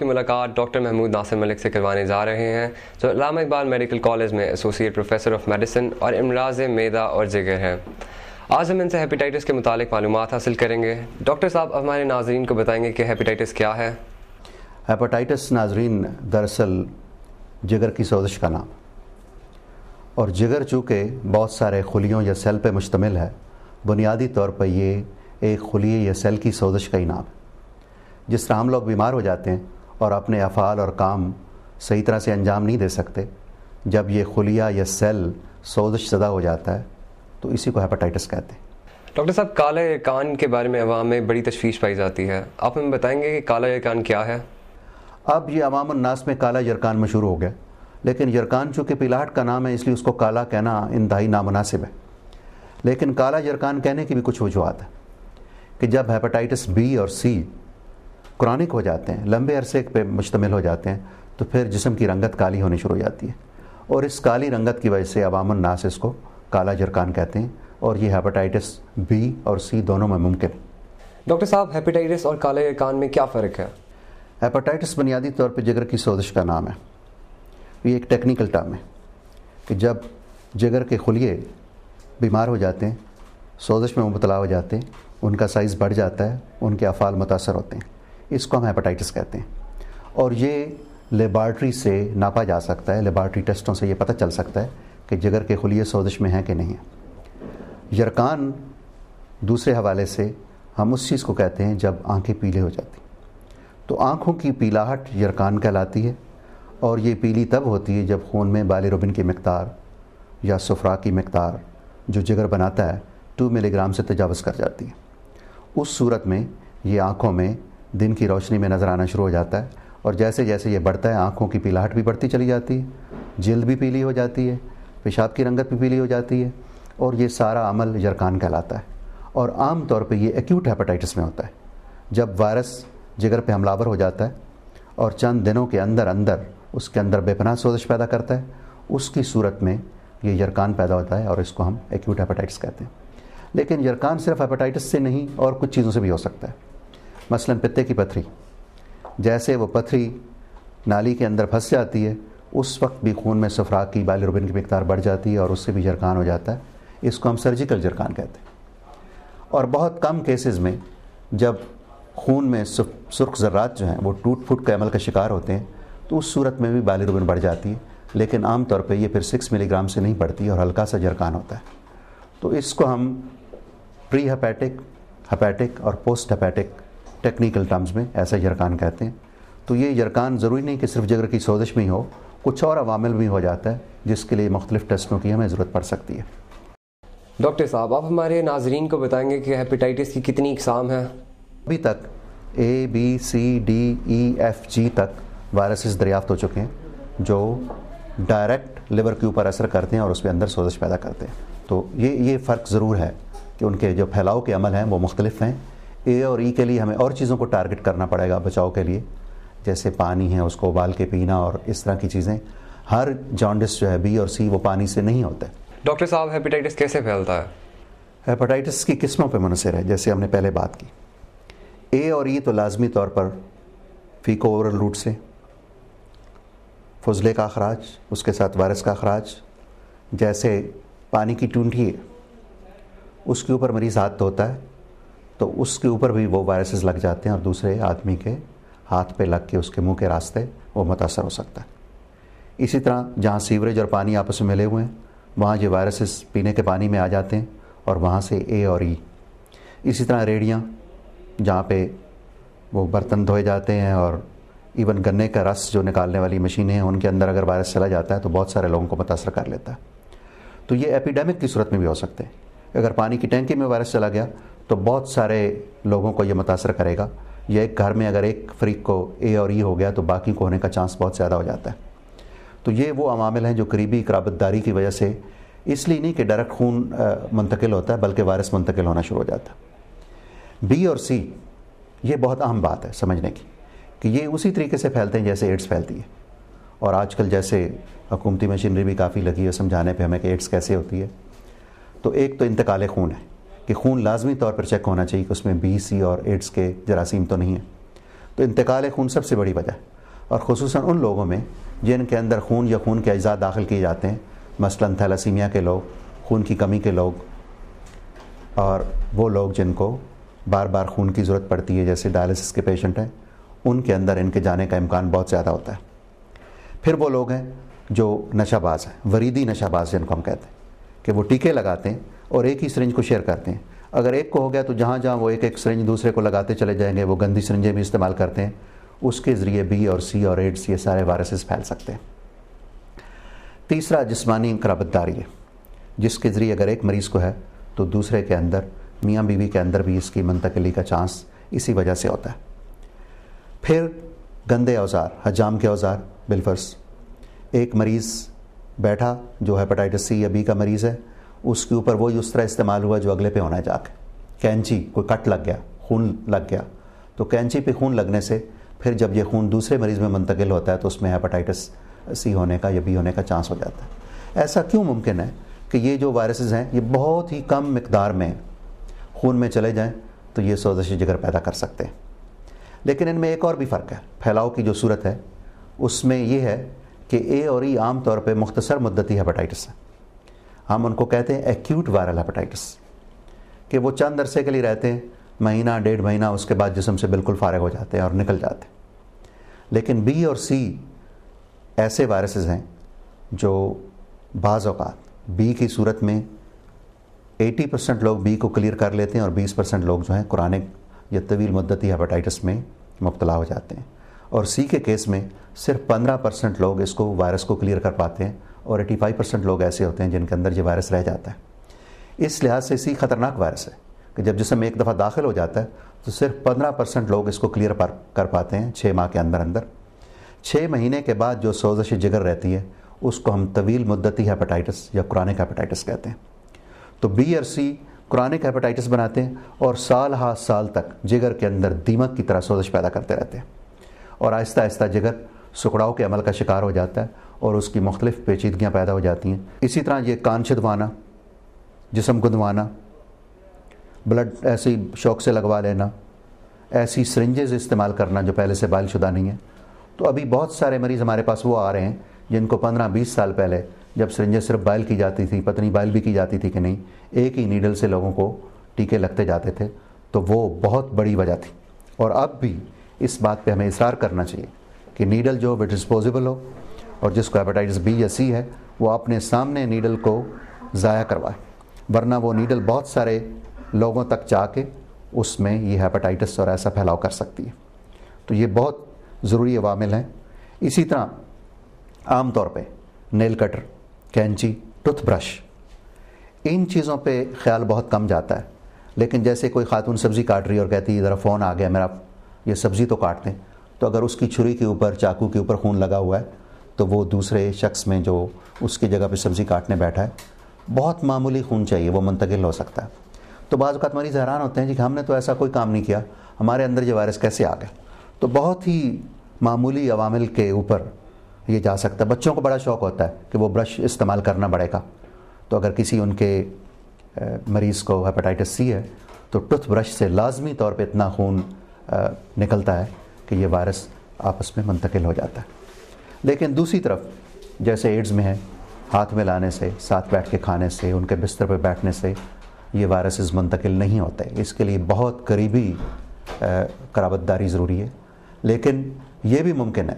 کی ملاقات ڈاکٹر محمود ناصر ملک سے کروانے جا رہے ہیں جو علامہ اقبال میڈیکل کالج میں ایسوسیٹ پروفیسر آف میڈیسن اور امراض معدہ اور جگر ہیں۔ آج ہم ان سے ہیپیٹائٹس کے متعلق معلومات حاصل کریں گے۔ ڈاکٹر صاحب ہمارے ناظرین کو بتائیں گے کہ ہیپیٹائٹس کیا ہے؟ ہیپاٹائٹس ناظرین دراصل جگر کی سوزش کا نام، اور جگر چونکہ بہت سارے خلیوں یا سیل پہ مشتمل ہے، بنیادی طور پر یہ ایک خلیے یا سیل کی سوزش کا ہی نام ہے۔ جس طرح ہم لوگ بیمار ہو جاتے ہیں اور اپنے افعال اور کام صحیح طرح سے انجام نہیں دے سکتے، جب یہ خلیہ یا سیل سوزش زدہ ہو جاتا ہے تو اسی کو ہیپاٹائٹس کہتے ہیں۔ ڈاکٹر صاحب کالا یرقان کے بارے میں عوام میں بڑی تشویش پائی جاتی ہے، آپ ہمیں بتائیں گے کہ کالا یرقان کیا ہے؟ اب یہ عوام الناس میں کالا یرقان مشہور ہو گیا، لیکن یرقان چونکہ پیلاہٹ کا نام ہے اس لیے اس کو کالا کہنا انتہائی نامناسب ہے۔ لیکن کالا یرقان کہنے کی بھی کچھ وجوہات ہیں کہ جب ہیپاٹائٹس بی اور سی کرونک ہو جاتے ہیں، لمبے عرصے پہ مشتمل ہو جاتے ہیں، تو پھر جسم کی رنگت کالی ہونی شروع ہو جاتی ہے، اور اس کالی رنگت کی وجہ سے عوام الناس اس کو کالا یرقان کہتے ہیں، اور یہ ہیپاٹائٹس بی اور سی دونوں میں ممکن ہے۔ ڈاکٹر صاحب ہیپیٹائٹس اور کالا یرقان میں کیا فرق ہے؟ ہیپاٹائٹس بنیادی طور پہ جگر کی سوزش کا نام ہے۔ یہ ایک ٹیکنیکل ٹرم ہے کہ جب جگر کے خلیے بیمار ہو جاتے ہیں، سوزش میں مبتلا ہو جاتے ہیں، ان کا سائز بڑھ جاتا ہے، ان کے افعال متاثر ہوتے ہیں، اس کو ہم ہیپاٹائٹس کہتے ہیں۔ اور یہ لیبارٹری سے ناپا جا سکتا ہے، لیبارٹری ٹیسٹوں سے یہ پتہ چل سکتا ہے کہ جگر کے خلیے سوزش میں ہیں کہ نہیں ہیں۔ یرقان دوسرے حوالے سے ہم اس چیز کو کہتے ہیں جب آنکھیں پیلے ہو جاتی ہیں، تو آنکھوں کی پیلاہٹ یرقان کہلاتی ہے، اور یہ پیلی تب ہوتی ہے جب خون میں بالروبن کی مقدار یا صفرا کی مقدار جو جگر بناتا ہے 2 ملی گرام سے تجاوز کر جاتی ہے۔ اس صورت میں یہ آنکھوں میں دن کی روشنی میں نظر آنا شروع ہو جاتا ہے، اور جیسے جیسے یہ بڑھتا ہے آنکھوں کی پیلاہٹ بھی بڑھتی چلی جاتی ہے، جلد بھی پیلی ہو جاتی ہے، پیشاب کی رنگت بھی پیلی ہو جاتی ہے، اور یہ سارا عمل یرقان کہلاتا ہے۔ اور عام طور پہ یہ ایکیوٹ ہیپاٹائٹس میں ہوتا ہے، جب وائرس جگر پہ حملہ آور ہو جاتا ہے اور چند دنوں کے اندر اس کے اندر بے پناہ سوزش پیدا کرتا ہے، اس کی صورت میں یہ یرقان پیدا ہوتا ہے، اور اس کو ہم ایکیوٹ ہیپاٹائٹس کہتے ہیں۔ لیکن یرقان صرف ہیپاٹائٹس سے نہیں اور کچھ چیزوں سے بھی ہو سکتا ہے، مثلاً پتے کی پتھری، جیسے وہ پتھری نالی کے اندر پھنس جاتی ہے اس وقت بھی خون میں صفرا کی بالروبن کی مقدار بڑھ جاتی ہے اور اس سے بھی یرقان ہو جاتا ہے، اس کو ہم سرجیکل یرقان کہتے ہیں۔ اور بہت کم کیسز میں جب خون میں سرخ ذرات جو ہیں وہ ٹوٹ پھوٹ کے عمل کا شکار ہوتے ہیں تو اس صورت میں بھی بالروبن بڑھ جاتی ہے، لیکن عام طور پہ یہ پھر 6 ملی گرام سے نہیں بڑھتی اور ہلکا سا یرقان ہوتا ہے۔ تو اس کو ہم پری ہیپیٹک، ہیپیٹک اور پوسٹ ہیپیٹک ٹیکنیکل ٹرمز میں ایسا یرقان کہتے ہیں۔ تو یہ یرقان ضروری نہیں کہ صرف جگر کی سوزش میں ہی ہو، کچھ اور عوامل بھی ہو جاتا ہے جس کے لیے مختلف ٹیسٹوں کی ہمیں ضرورت پڑ سکتی ہے۔ ڈاکٹر صاحب آپ ہمارے ناظرین کو بتائیں گے کہ ہیپیٹائٹس کی کتنی اقسام ہیں؟ ابھی تک ABCDEFG تک وائرسز دریافت ہو چکے ہیں جو ڈائریکٹ لیور کے اوپر اثر کرتے ہیں اور اس پہ اندر سوزش پیدا کرتے ہیں۔ تو یہ فرق ضرور ہے کہ ان کے جو پھیلاؤ کے عمل ہیں وہ مختلف ہیں۔ A اور E کے لیے ہمیں اور چیزوں کو ٹارگٹ کرنا پڑے گا بچاؤ کے لیے، جیسے پانی ہے اس کو ابال کے پینا اور اس طرح کی چیزیں۔ ہر جانڈس جو ہے B اور C وہ پانی سے نہیں ہوتا ہے۔ ڈاکٹر صاحب ہیپیٹائٹس کیسے پھیلتا ہے؟ ہیپاٹائٹس کی قسموں پہ منحصر ہے، جیسے ہم نے پہلے بات کی۔ A اور E تو لازمی طور پر فیکو اورل روٹ سے، فضلے کا اخراج، اس کے ساتھ وائرس کا اخراج، جیسے پانی کی ٹونٹی ہے اس کے اوپر مریض ہاتھ دھوتا ہے تو اس کے اوپر بھی وہ وائرسز لگ جاتے ہیں اور دوسرے آدمی کے ہاتھ پہ لگ کے اس کے منہ کے راستے وہ متاثر ہو سکتا ہے۔ اسی طرح جہاں سیوریج اور پانی آپس میں ملے ہوئے ہیں وہاں یہ وائرسز پینے کے پانی میں آ جاتے ہیں اور وہاں سے A اور E۔ اسی طرح ریڑیاں جہاں پہ وہ برتن دھوئے جاتے ہیں، اور ایون گنے کا رس جو نکالنے والی مشینیں ہیں ان کے اندر اگر وائرس چلا جاتا ہے تو بہت سارے لوگوں کو متاثر کر لیتا ہے۔ تو یہ ایپیڈیمک کی صورت میں بھی ہو سکتے ہیں، اگر پانی کی ٹینکی میں وائرس چلا گیا تو بہت سارے لوگوں کو یہ متاثر کرے گا، یا ایک گھر میں اگر ایک فریق کو A اور E ہو گیا تو باقی کو ہونے کا چانس بہت زیادہ ہو جاتا ہے۔ تو یہ وہ عوامل ہیں جو قریبی قرابت داری کی وجہ سے، اس لیے نہیں کہ ڈائریکٹ خون منتقل ہوتا ہے بلکہ وائرس منتقل ہونا شروع ہو جاتا ہے۔ B اور C یہ بہت اہم بات ہے سمجھنے کی کہ یہ اسی طریقے سے پھیلتے ہیں جیسے ایڈس پھیلتی ہے، اور آج کل جیسے حکومتی مشینری بھی کافی لگی ہے سمجھانے پہ ہمیں کہ ایڈس کیسے ہوتی ہے۔ تو ایک تو انتقال خون ہے کہ خون لازمی طور پر چیک ہونا چاہیے کہ اس میں B، C اور ایڈس کے جراثیم تو نہیں ہیں۔ تو انتقال خون سب سے بڑی وجہ ہے، اور خصوصاً ان لوگوں میں جن کے اندر خون یا خون کے اجزاء داخل کیے جاتے ہیں، مثلاً تھیلاسیمیا کے لوگ، خون کی کمی کے لوگ، اور وہ لوگ جن کو بار بار خون کی ضرورت پڑتی ہے جیسے ڈائلسس کے پیشنٹ ہیں، ان کے اندر ان کے جانے کا امکان بہت زیادہ ہوتا ہے۔ پھر وہ لوگ ہیں جو نشہ باز ہیں، وریدی نشہ باز جن کو ہم کہتے ہیں، کہ وہ ٹیکے لگاتے ہیں اور ایک ہی سرنج کو شیئر کرتے ہیں۔ اگر ایک کو ہو گیا تو جہاں جہاں وہ ایک ایک سرنج دوسرے کو لگاتے چلے جائیں گے، وہ گندی سرنجیں بھی استعمال کرتے ہیں، اس کے ذریعے بی اور سی اور ایڈس یہ سارے وائرسز پھیل سکتے ہیں۔ تیسرا جسمانی قرابت داری ہے، جس کے ذریعے اگر ایک مریض کو ہے تو دوسرے کے اندر، میاں بیوی کے اندر بھی اس کی منتقلی کا چانس اسی وجہ سے ہوتا ہے۔ پھر گندے اوزار، حجام کے اوزار، بالفرض ایک مریض بیٹھا جو ہیپاٹائٹس سی یا بی کا مریض ہے، اس کے اوپر وہی اس طرح استعمال ہوا جو اگلے پہ ہونا ہے جا کے، کینچی، کوئی کٹ لگ گیا، خون لگ گیا، تو کینچی پہ خون لگنے سے پھر جب یہ خون دوسرے مریض میں منتقل ہوتا ہے تو اس میں ہیپاٹائٹس سی ہونے کا یا بی ہونے کا چانس ہو جاتا ہے۔ ایسا کیوں ممکن ہے کہ یہ جو وائرسز ہیں یہ بہت ہی کم مقدار میں خون میں چلے جائیں تو یہ سوزش جگر پیدا کر سکتے ہیں، لیکن ان میں ایک اور بھی فرق ہے، پھیلاؤ کی جو صورت ہے اس میں یہ ہے کہ اے اور ای عام طور پہ مختصر مدتی ہیپاٹائٹس ہے، ہم ان کو کہتے ہیں ایکیوٹ وائرل ہیپاٹائٹس، کہ وہ چند عرصے کے لیے رہتے ہیں، مہینہ ڈیڑھ مہینہ، اس کے بعد جسم سے بالکل فارغ ہو جاتے ہیں اور نکل جاتے ہیں۔ لیکن بی اور سی ایسے وائرسز ہیں جو بعض اوقات بی کی صورت میں 80% لوگ بی کو کلیئر کر لیتے ہیں اور 20% لوگ جو ہیں کرونک یا طویل مدتی ہیپاٹائٹس میں مبتلا ہو جاتے ہیں، اور سی کے کیس میں صرف 15% لوگ اس کو وائرس کو کلیئر کر پاتے ہیں اور 85% لوگ ایسے ہوتے ہیں جن کے اندر یہ وائرس رہ جاتا ہے۔ اس لحاظ سے سی خطرناک وائرس ہے کہ جب جسم میں ایک دفعہ داخل ہو جاتا ہے تو صرف 15% لوگ اس کو کلیئر کر پاتے ہیں 6 ماہ کے اندر۔ 6 مہینے کے بعد جو سوزش جگر رہتی ہے اس کو ہم طویل مدتی ہیپاٹائٹس یا کرونک ہیپاٹائٹس کہتے ہیں۔ تو بی اور سی کرونک ہیپاٹائٹس بناتے ہیں اور سال ہا سال تک جگر کے اندر دیمک کی طرح سوزش پیدا کرتے رہتے ہیں، اور آہستہ آہستہ جگر سکڑاؤ کے عمل کا شکار ہو جاتا ہے اور اس کی مختلف پیچیدگیاں پیدا ہو جاتی ہیں۔ اسی طرح یہ کان چھدوانا، جسم گندوانا، بلڈ ایسی شوق سے لگوا لینا، ایسی سرنجز استعمال کرنا جو پہلے سے بائل شدہ نہیں ہیں۔ تو ابھی بہت سارے مریض ہمارے پاس وہ آ رہے ہیں جن کو 15-20 سال پہلے جب سرنجیں صرف بائل کی جاتی تھی، پتہ نہیں بائل بھی کی جاتی تھی کہ نہیں، ایک ہی نیڈل سے لوگوں کو ٹیکے لگتے جاتے تھے، تو وہ بہت بڑی وجہ تھی۔ اور اب بھی اس بات پہ ہمیں اصرار کرنا چاہیے کہ نیڈل جو وہ ڈسپوزیبل ہو، اور جس کو ہیپاٹائٹس بی یا سی ہے وہ اپنے سامنے نیڈل کو ضائع کروائے، ورنہ وہ نیڈل بہت سارے لوگوں تک جا کے اس میں یہ ہیپاٹائٹس اور ایسا پھیلاؤ کر سکتی ہے۔ تو یہ بہت ضروری عوامل ہیں۔ اسی طرح عام طور پہ نیل کٹر، کینچی، ٹوتھ برش، ان چیزوں پہ خیال بہت کم جاتا ہے، لیکن جیسے کوئی خاتون سبزی کاٹ رہی اور کہتی ہے ذرا فون آ گیا میرا، یہ سبزی تو کاٹ دیں، تو اگر اس کی چھری کے اوپر، چاقو کے اوپر خون لگا ہوا ہے تو وہ دوسرے شخص میں جو اس کی جگہ پہ سبزی کاٹنے بیٹھا ہے، بہت معمولی خون چاہیے، وہ منتقل ہو سکتا ہے۔ تو بعض اوقات مریض حیران ہوتے ہیں کہ ہم نے تو ایسا کوئی کام نہیں کیا، ہمارے اندر یہ وائرس کیسے آ گیا؟ تو بہت ہی معمولی عوامل کے اوپر یہ جا سکتا ہے۔ بچوں کو بڑا شوق ہوتا ہے کہ وہ برش استعمال کرنا پڑے گا، تو اگر کسی ان کے مریض کو ہیپاٹائٹس سی ہے تو ٹوتھ برش سے لازمی طور پہ اتنا خون نکلتا ہے کہ یہ وائرس آپس میں منتقل ہو جاتا ہے۔ لیکن دوسری طرف جیسے ایڈز میں ہے، ہاتھ میں لانے سے، ساتھ بیٹھ کے کھانے سے، ان کے بستر پہ بیٹھنے سے یہ وائرسز منتقل نہیں ہوتے، اس کے لیے بہت قریبی قرابت داری ضروری ہے۔ لیکن یہ بھی ممکن ہے